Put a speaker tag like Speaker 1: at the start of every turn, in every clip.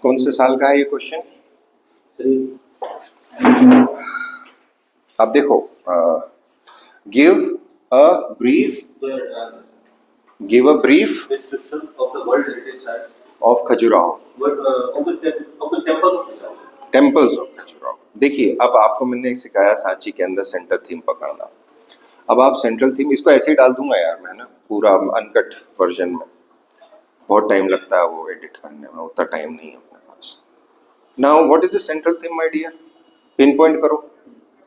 Speaker 1: कौन से साल का है ये क्वेश्चन? अब देखो, give a brief
Speaker 2: description of the World Heritage Site
Speaker 1: of Khajuraho,
Speaker 2: of the temples of Khajuraho.
Speaker 1: Temples of Khajuraho. देखिए, अब आपको मैंने सिखाया सांची के अंदर सेंटर थीम पकड़ना। अब आप सेंट्रल थीम, इसको ऐसे ही डाल दूंगा यार मैं ना, पूरा अनकट वर्जन में। बहुत टाइम लगता है वो एडिट करने में, उतना टाइम नहीं है अपने पास। Now what is the central theme my dear? Pin point करो,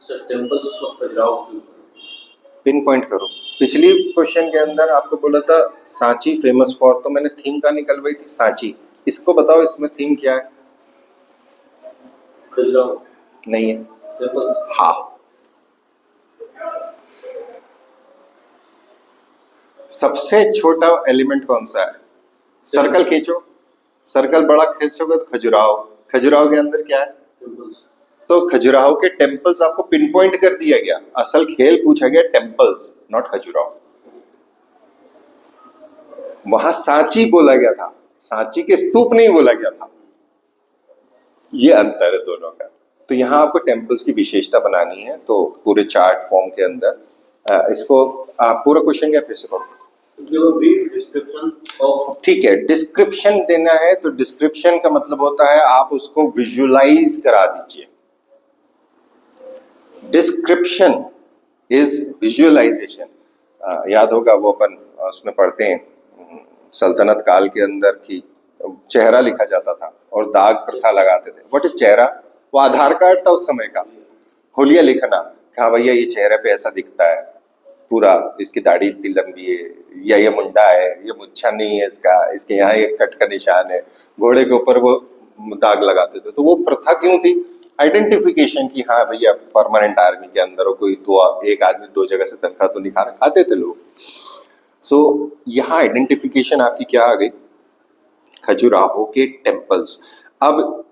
Speaker 2: So temples of Khajuraho.
Speaker 1: Pin point करो। पिछली क्वेश्चन के अंदर आपको बोला था सांची फेमस फॉर, तो मैंने थीम का निकलवाई थी सांची। इसको बताओ, इसमें थीम क्या है?
Speaker 2: Khajuraho.
Speaker 1: नहीं है।
Speaker 2: Temples.
Speaker 1: हाँ, सबसे छोटा एलिमेंट कौन सा है? सर्कल खींचो, सर्कल बड़ा खींचोगे तो खजुराहो। खजुराहो के अंदर क्या है?
Speaker 2: Temples.
Speaker 1: तो खजुराहो के टेम्पल्स आपको पिन पॉइंट कर दिया गया। असल खेल पूछा गया टेम्पल्स, नॉट खजुराहो। वहां सांची बोला गया था, सांची के स्तूप नहीं बोला गया था। ये अंतर है दोनों का। तो यहाँ आपको टेम्पल्स की विशेषता बनानी है, तो पूरे चार्ट फॉर्म के अंदर इसको पूरा क्वेश्चन क्या फिर से पढ़ो।
Speaker 2: Give a brief description of.
Speaker 1: ठीक है, डिस्क्रिप्शन देना है तो डिस्क्रिप्शन का मतलब होता है आप उसको विजुअलाइज करा दीजिए। Description is visualisation. याद होगा वो अपन उसमें पढ़ते हैं, सल्तनत काल के अंदर की चेहरा लिखा जाता था और दाग प्रथा लगाते थे। व्हाट इज चेहरा? वो आधार कार्ड था उस समय का। होलिया लिखना, कहा भैया ये चेहरे पे ऐसा दिखता है, पूरा इसकी दाढ़ी इतनी लंबी है, या ये मुंडा है, ये मुच्छा नहीं है इसका, इसके यहाँ एक कट का निशान है। घोड़े के ऊपर वो दाग लगाते थे। तो वो प्रथा क्यों थी? आइडेंटिफिकेशन की, हाँ भैया परमानेंट आर्मी के अंदर हो, कोई दो एक आदमी दो जगह से तनख्वाह तो नहीं खाते थे लोग। सो यहाँ आइडेंटिफिकेशन आपकी क्या आ गई? खजुराहो के टेम्पल्स। अब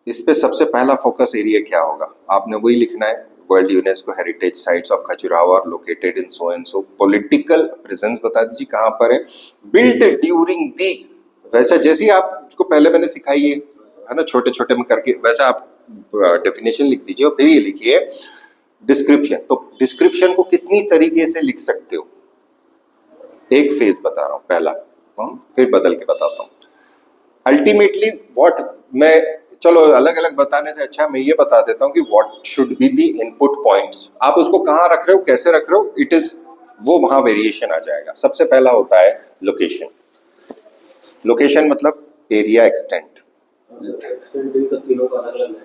Speaker 1: इस पे सबसे पहला फोकस एरिया क्या होगा? आपने वही लिखना है, world UNESCO heritage sites of Khajuraho are located in so and so. Political presence बता दीजिए कहाँ पर है। बिल्ट ड्यूरिंग दी, वैसा जैसे आपको पहले मैंने सिखाई है ना, छोटे छोटे में करके, वैसा आप डेफिनेशन लिख दीजिए और फिर ये लिखिए डिस्क्रिप्शन। तो डिस्क्रिप्शन को कितनी तरीके से लिख सकते हो? एक फेज बता रहा हूं पहला, फिर बदल के बताता हूं। अल्टीमेटली व्हाट, मैं चलो अलग अलग बताने से अच्छा मैं ये बता देता हूं कि what should be the input points. आप उसको कहां रख रहे हो, कैसे रख रहे हो, इट इज वो वहां वेरिएशन आ जाएगा। सबसे पहला होता है लोकेशन। लोकेशन मतलब एरिया एक्सटेंट।
Speaker 2: Extending का तीनों का अलग-अलग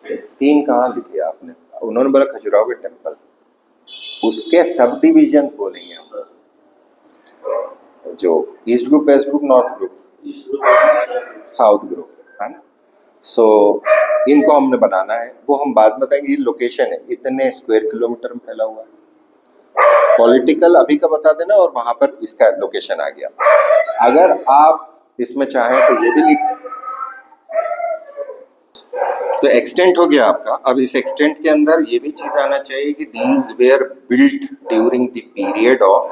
Speaker 2: है.
Speaker 1: तीन कहाँ लिखे आपने? उन्होंने बोला खजुराहो के टेम्पल, उसके सब डिविजन्स बोलेंगे हम, जो east group, west group, north group, south group, है ना। सो इनको हमने बनाना है, वो हम बाद में बताएंगे। ये लोकेशन है, इतने स्क्वायर किलोमीटर में फैला हुआ है। पॉलिटिकल अभी का बता देना और वहां पर इसका लोकेशन आ गया। अगर आप इसमें चाहें तो ये भी लिख सकते, तो एक्सटेंट हो गया आपका। अब इस एक्सटेंट के अंदर ये भी चीज आना चाहिए कि these where built during the period of,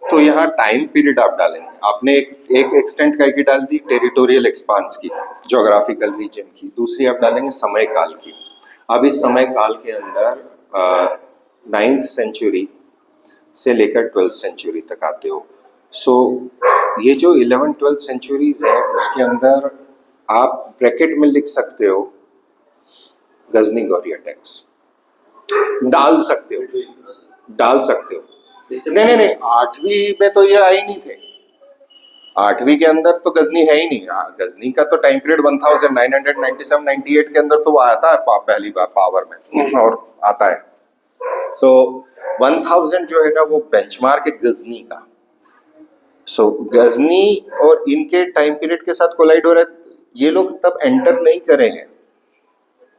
Speaker 1: तो यहाँ टाइम पीरियड आप डालेंगे। आपने एक एक्सटेंट करके डाल दी टेरिटोरियल एक्सपांस की, ज्योग्राफिकल रीजन की। दूसरी आप डालेंगे समय काल की। अब इस समय काल के अंदर 9th सेंचुरी से लेकर 12th सेंचुरी तक आते हो। सो ये जो 11th-12th सेंचुरीज है उसके अंदर आप ब्रैकेट में लिख सकते हो गजनी गौरी अटैक्स, डाल सकते हो, डाल सकते हो। नहीं, 8वीं में तो ये आए नहीं थे। 8वीं के अंदर तो गजनी है ही नहीं। गजनी का तो टाइम पीरियड 1997-98 के अंदर तो वो आता है पहली बार पावर में, और आता है। सो 1000 जो है ना वो बेंचमार्क है गजनी का। सो गजनी और इनके टाइम पीरियड के साथ कोलाइड हो रहा है। ये लोग तब एंटर नहीं करे हैं।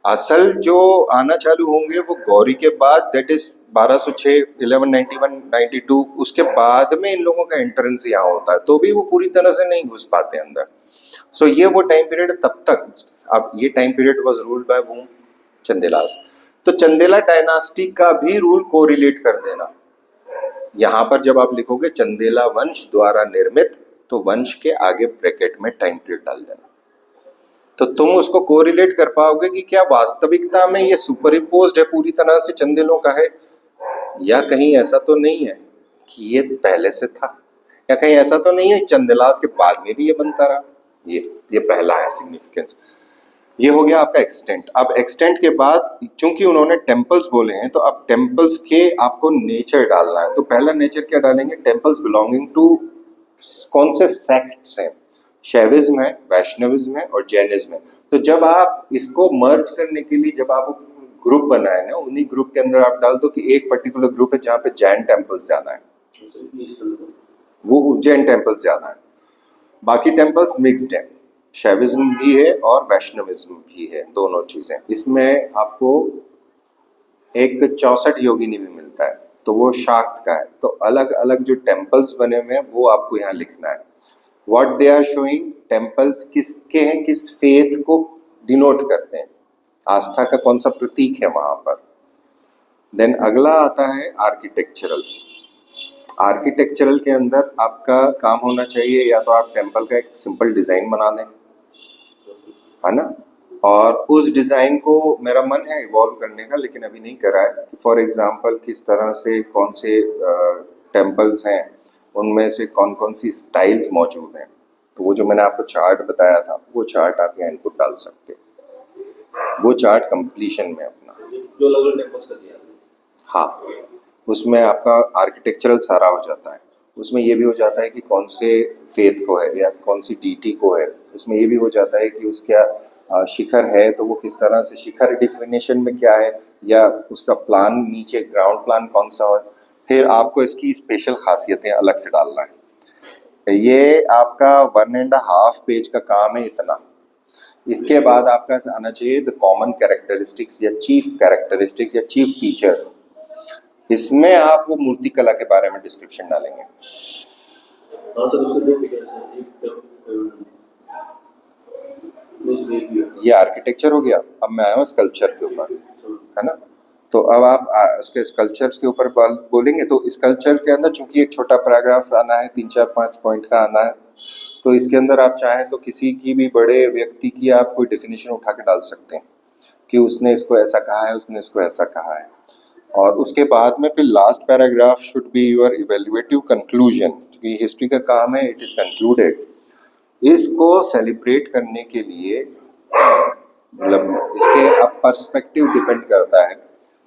Speaker 1: असल जो आना चालू होंगे वो गौरी के बाद, दैट इज 1206, 1191, 92, उसके बाद में इन लोगों का एंट्रेंस यहाँ होता है। तो भी वो पूरी तरह से नहीं घुस पाते अंदर। सो ये वो टाइम पीरियड तब तक। अब ये time period was ruled by whom? Chandelas. तो चंदेला डायनास्टी का भी रूल को रिलेट कर देना। यहाँ पर जब आप लिखोगे चंदेला वंश द्वारा निर्मित, तो वंश के आगे ब्रैकेट में टाइम पीरियड डाल देना। तो तुम उसको कोरिलेट कर पाओगे कि क्या वास्तविकता में ये सुपर इम्पोज्ड है पूरी तरह से चंदेलों का है, या कहीं ऐसा तो नहीं है कि ये पहले से था, या कहीं ऐसा तो नहीं है चंदेलास के बाद में भी ये बनता रहा। ये पहला है सिग्निफिकेंस। ये हो गया आपका एक्सटेंट। अब एक्सटेंट के बाद चूंकि उन्होंने टेम्पल्स बोले हैं, तो अब टेम्पल्स के आपको नेचर डालना है। तो पहला नेचर क्या डालेंगे? टेम्पल्स बिलोंगिंग टू कौन से सेक्ट्स हैं? शैविज्म है, वैष्णविज्म है और जैनिज्म है। तो जब आप इसको मर्ज करने के लिए जब आप ग्रुप बनाए ना, उन्हीं ग्रुप के अंदर आप डाल दो कि एक पर्टिकुलर ग्रुप है जहाँ पे जैन टेम्पल्स ज्यादा है, वो जैन टेम्पल्स ज्यादा है, बाकी टेम्पल्स मिक्स्ड है, शैविज्म भी है और वैष्णविज्म भी है, दोनों चीजें। इसमें आपको एक 64 योगिनी भी मिलता है, तो वो शाक्त का है। तो अलग अलग जो टेम्पल्स बने हुए हैं वो आपको यहाँ लिखना है। What they are showing, temples किसके हैं, किस फेथ को डिनोट करते हैं, आस्था का कौन सा प्रतीक है वहां पर। देन अगला आता है आर्किटेक्चरल। आर्किटेक्चरल के अंदर आपका काम होना चाहिए या तो आप टेम्पल का एक सिंपल डिजाइन बना दें, है ना, और उस डिजाइन को मेरा मन है इवॉल्व करने का, लेकिन अभी नहीं करा है। फॉर एग्जांपल किस तरह से कौन से टेम्पल्स हैं, उनमें से कौन कौन सी स्टाइल्स मौजूद हैं। तो वो जो मैंने आपको चार्ट बताया था, वो चार्ट आप यहाँ इनपुट डाल सकते हो। वो चार्ट कंप्लीशन में अपना
Speaker 2: जो अलग अलग टेम्पल्स का दिया आपने।
Speaker 1: हाँ, उसमें आपका आर्किटेक्चरल सारा हो जाता है। उसमें ये भी हो जाता है कि कौन से फेथ को है या कौन सी डीटी को है। उसमें ये भी हो जाता है कि उसका शिखर है तो वो किस तरह से, शिखर डिफिनेशन में क्या है, या उसका प्लान नीचे ग्राउंड प्लान कौन सा है। फिर आपको इसकी स्पेशल खासियतें अलग से डालना है। ये आपका 1.5 पेज का काम है इतना। इसके बाद आपका आना चाहिए द कॉमन कैरेक्टरिस्टिक्स या चीफ कैरेक्टरिस्टिक्स या चीफ फीचर्स। इसमें आप वो मूर्ति कला के बारे में डिस्क्रिप्शन डालेंगे।
Speaker 2: हाँ सर, उसके दो फीचर्स हैं, एक
Speaker 1: ये आर्किटेक्चर हो गया। अब मैं आया हूँ स्कल्पचर के ऊपर, है ना। तो अब आप उसके स्कल्पचर्स के ऊपर बोलेंगे। तो स्कल्पचर के अंदर चूंकि एक छोटा पैराग्राफ आना है, 3-4-5 पॉइंट का आना है, तो इसके अंदर आप चाहें तो किसी की भी बड़े व्यक्ति की आप कोई डेफिनेशन उठा के डाल सकते हैं कि उसने इसको ऐसा कहा है, उसने इसको ऐसा कहा है। और उसके बाद में फिर last paragraph should be your evaluative conclusion. क्योंकि हिस्ट्री का काम है, इट इज कंक्लूडेड। इसको सेलिब्रेट करने के लिए मतलब इसके अब पर्सपेक्टिव डिपेंड करता है।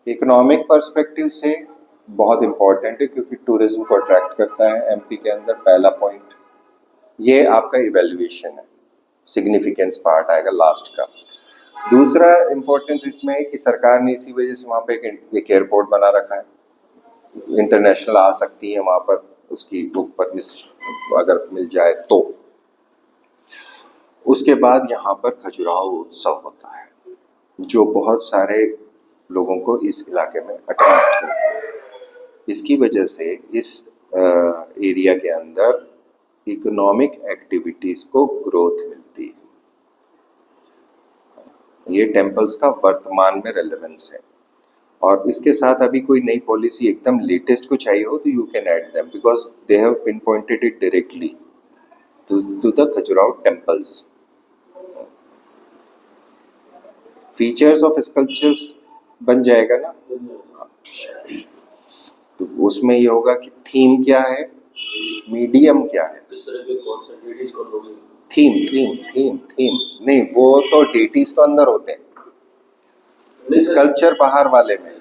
Speaker 1: इकोनॉमिक पर्सपेक्टिव से बहुत इंपॉर्टेंट है क्योंकि टूरिज्म को अट्रैक्ट करता है एमपी के अंदर, पहला पॉइंट। ये आपका इवेल्युएशन है, सिग्निफिकेंस पार्ट आएगा लास्ट का। दूसरा इम्पोर्टेंस इसमें है कि सरकार ने इसी वजह से वहाँ पे एक एयरपोर्ट बना रखा है, इंटरनेशनल आ सकती है वहाँ पर, उसकी बुक पर अगर मिल जाए तो। उसके बाद यहाँ पर खजुराहो उत्सव होता है जो बहुत सारे लोगों को इस इलाके में अट्रैक्ट करता है। इसकी वजह से इस एरिया के अंदर इकोनॉमिक एक्टिविटीज को ग्रोथ मिलती है। ये टेम्पल्स का वर्तमान में रेलेवेंस है। और इसके साथ अभी कोई नई पॉलिसी एकदम लेटेस्ट कुछ आई हो तो you can add them because they have pinpointed it directly to the Khajuraho temples. Features of sculptures बन जाएगा ना। तो उसमें ये होगा कि थीम क्या है, मीडियम क्या है,
Speaker 2: किस तरह के कॉन्सेप्ट डेटीज कौन होंगे।
Speaker 1: थीम नहीं, वो तो डेटीज तो अंदर होते हैं, स्कल्पचर बाहर वाले में।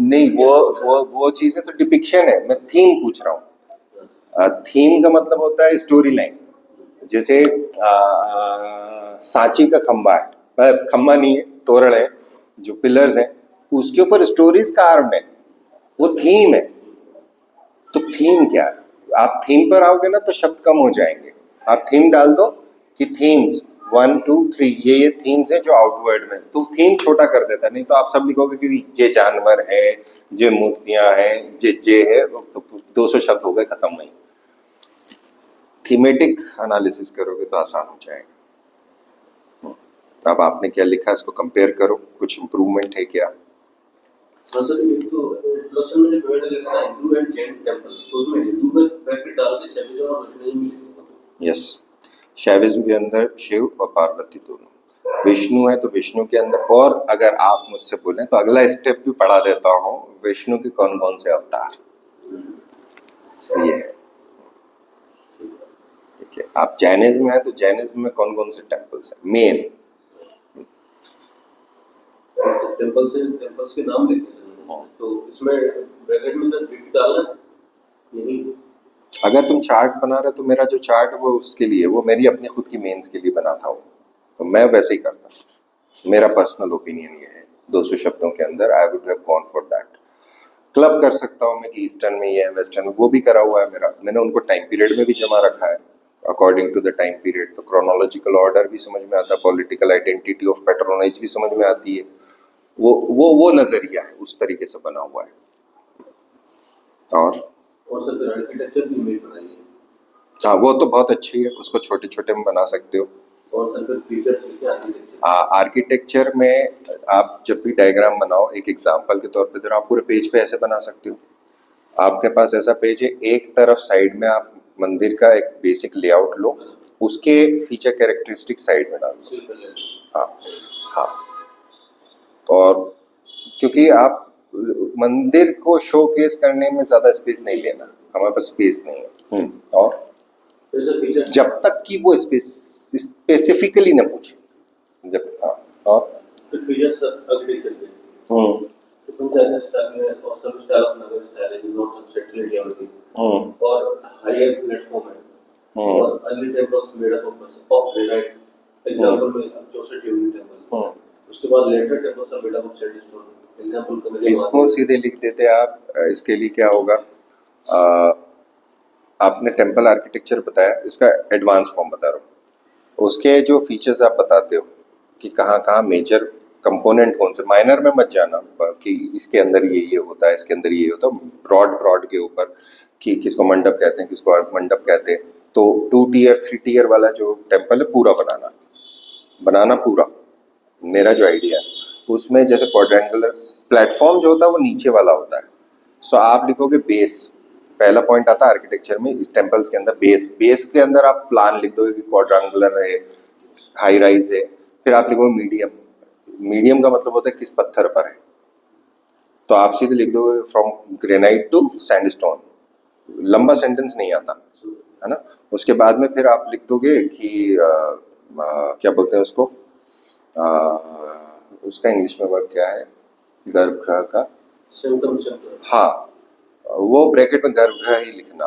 Speaker 1: नहीं, वो चीजें तो डिपिक्शन है, मैं थीम पूछ रहा हूँ। थीम का मतलब होता है स्टोरी लाइन। जैसे सांची का खंबा है, खंबा नहीं है, तोरण है, जो पिलर्स हैं उसके ऊपर स्टोरीज कार्व्ड है, वो थीम है। तो थीम क्या है, आप थीम पर आओगे ना तो शब्द कम हो जाएंगे। आप थीम डाल दो कि थीम्स 1 2 3, ये थीम्स हैं जो आउटवर्ड में, तो थीम छोटा कर देता। नहीं तो आप सब लिखोगे कि ये जानवर है, ये मूर्तियां हैं, ये है, तो 200 शब्द हो गए, खत्म नहीं। थीमेटिक एनालिसिस करोगे तो आसान हो जाएगा। तो अब आपने क्या लिखा इसको कंपेयर करो, कुछ इम्प्रूवमेंट है क्या।
Speaker 2: इंट्रोडक्शन में जो मैंने लिखा था हिंदू एंड जैन टेंपल्स, तो उसमें हिंदू पे ब्रैकेट डाल के शैविज्म और वैष्णविज्म भी लिखा था।
Speaker 1: यस, शैविज्म के अंदर शिव और पार्वती दोनों, विष्णु है तो विष्णु के अंदर, और अगर आप मुझसे बोलें तो अगला स्टेप भी पढ़ा देता हूँ, विष्णु के कौन कौन से अवतार, तो ये है। ठीक है, आप जैनिज्म है तो जैनिज्म में कौन कौन से टेम्पल्स हैं मेन,
Speaker 2: टेम्पल्स के नाम लिखे हैं, तो इसमें ब्रैकेट में सर डेट डालना है, यही
Speaker 1: अगर तुम चार्ट बना रहे हो तो मेरा जो चार्ट वो उसके लिए, वो मेरी अपनी खुद की मेंस के लिए बनाता हूँ, तो मैं वैसे ही करता हूँ। मेरा पर्सनल ओपिनियन ये है, 200 शब्दों के अंदर I would have gone for that. Club कर सकता हूँ मैं कि ईस्टर्न में ये है, वेस्टर्न में वो भी करा हुआ है मेरा, मैंने उनको टाइम पीरियड में भी जमा रखा है according to the time period, तो क्रोनोलॉजिकल ऑर्डर भी समझ में आता है, पॉलिटिकल आइडेंटिटी ऑफ पैट्रोनेज भी समझ में आती है, वो नजरिया है, उस तरीके से बना हुआ है।
Speaker 2: और सर फिर आर्किटेक्चर भी इमेज बनाई है,
Speaker 1: हाँ वो तो बहुत अच्छी है, उसको छोटे छोटे में बना सकते हो।
Speaker 2: और सर फिर फीचर्स लिखे आर्किटेक्चर,
Speaker 1: आर्किटेक्चर में आप जब भी डायग्राम बनाओ, एक एग्जांपल के तौर पे तो आप पूरे पेज पे ऐसे बना सकते हो, आपके पास ऐसा पेज है, एक तरफ साइड में आप मंदिर का एक बेसिक लेआउट लो, उसके फीचर कैरेक्टरिस्टिक साइड में डाल दो। हाँ हाँ, और क्योंकि आप मंदिर को शोकेस करने में ज्यादा स्पेस नहीं लेना, हमारे पास स्पेस नहीं है। और जब तक कि वो स्पेसिफिकली ना पूछे, जब हाँ, और
Speaker 2: फिर फीचर्स आर्किटेक्चर के पंचायत स्टाइल में और सब स्टाइल ऑफ नगर स्टाइल है, नॉट सबसेटली डेवलपिंग, और हायर प्लेटफॉर्म है, और early temples made up of granite, example में जोसेफ यूनिट टेंपल, उसके बाद later temples are made up of sandstone, example को
Speaker 1: इसको सीधे लिख देते आप। इसके लिए क्या होगा, आपने टेम्पल आर्किटेक्चर बताया, इसका एडवांस फॉर्म बता रहा हूँ, उसके जो फीचर्स आप बताते हो कि कहाँ कहाँ मेजर कंपोनेंट कौन से, माइनर में मत जाना कि इसके अंदर ये होता है, इसके अंदर ये होता है, ब्रॉड के ऊपर कि किसको मंडप कहते हैं, किसको अर्थ मंडप कहते हैं, तो 2 टियर 3 टियर वाला जो टेम्पल है पूरा बनाना पूरा, मेरा जो आइडिया है उसमें जैसे क्वाड्रेंगुलर प्लेटफॉर्म जो होता है वो नीचे वाला होता है, सो आप लिखोगे बेस, पहला पॉइंट आता है आर्किटेक्चर में इस टेम्पल्स के अंदर बेस के अंदर आप प्लान लिख दोगे कि क्वाड्रेंगुलर है, हाई राइज है, फिर आप लिखोगे मीडियम का मतलब होता है किस पत्थर पर है, तो आप सीधे लिख दोगे फ्रॉम ग्रेनाइट टू सैंडस्टोन, लंबा सेंटेंस नहीं आता है ना। उसके बाद में फिर आप लिख दोगे कि क्या बोलते हैं उसको, उसका इंग्लिश में वर्ड क्या है, गर्भगृह का, हाँ वो ब्रैकेट में गर्भगृह ही लिखना,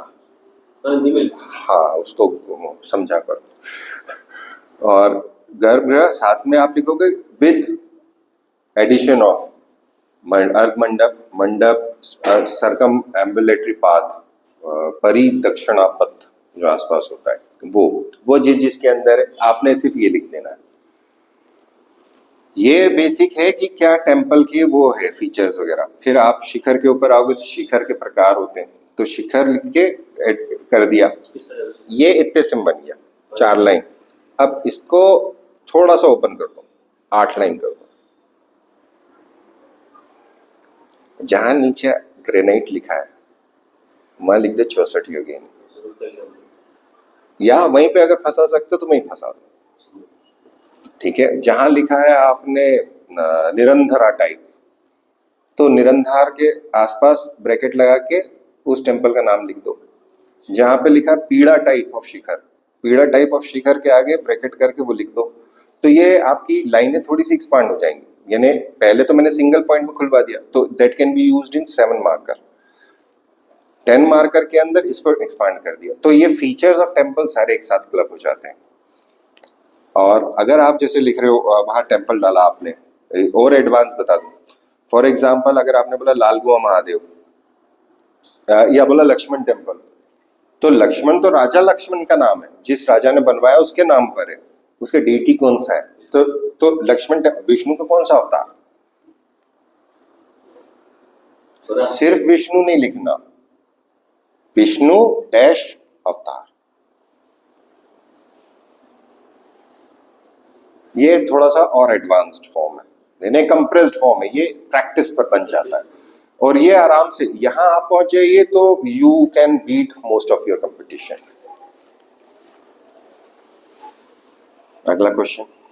Speaker 1: हाँ उसको समझा कर, और गर्भगृह साथ में आप लिखोगे विद एडिशन ऑफ अर्थ मंडप सरकम एम्बुलेटरी पाथ, परिदक्षिणा पथ जो आसपास होता है, वो जिसके अंदर है, आपने सिर्फ ये लिख देना है। ये बेसिक है कि क्या टेम्पल के वो है फीचर्स वगैरह। फिर आप शिखर के ऊपर आओगे तो शिखर के प्रकार होते हैं, तो शिखर लिख के कर दिया, ये इतने सिम बन गया 4 लाइन। अब इसको थोड़ा सा ओपन कर दो, 8 लाइन कर दो, जहां नीचे ग्रेनाइट लिखा है वहां लिख दे 64 योगिनी, या वहीं पे अगर फंसा सकते हो तो वहीं फंसा दो, ठीक है। जहां लिखा है आपने निरंधरा टाइप, तो निरंधार के आसपास ब्रैकेट लगा के उस टेम्पल का नाम लिख दो। जहां पे लिखा पीड़ा टाइप ऑफ शिखर, पीड़ा टाइप ऑफ शिखर के आगे ब्रैकेट करके वो लिख दो, तो ये आपकी लाइनें थोड़ी सी एक्सपांड हो जाएंगी। यानी पहले तो मैंने सिंगल पॉइंट में खुलवा दिया, तो that can be used in 7 marker, 10 marker के अंदर इसको एक्सपांड कर दिया, तो ये फीचर्स ऑफ टेम्पल सारे एक साथ क्लब हो जाते हैं। और अगर आप जैसे लिख रहे हो वहां टेम्पल डाला आपने, और एडवांस बता दूं, फॉर एग्जाम्पल अगर आपने बोला लालगुआ महादेव या बोला लक्ष्मण टेम्पल, तो लक्ष्मण तो राजा लक्ष्मण का नाम है, जिस राजा ने बनवाया उसके नाम पर है, उसके डेटी कौन सा है, तो लक्ष्मण विष्णु का कौन सा अवतार, सिर्फ विष्णु नहीं लिखना, विष्णु डैश अवतार। ये थोड़ा सा और एडवांस्ड फॉर्म है, यानी कंप्रेस्ड फॉर्म है, ये प्रैक्टिस पर बन जाता है, और ये आराम से यहां आप पहुंच जाइए तो you can beat most of your competition. अगला क्वेश्चन।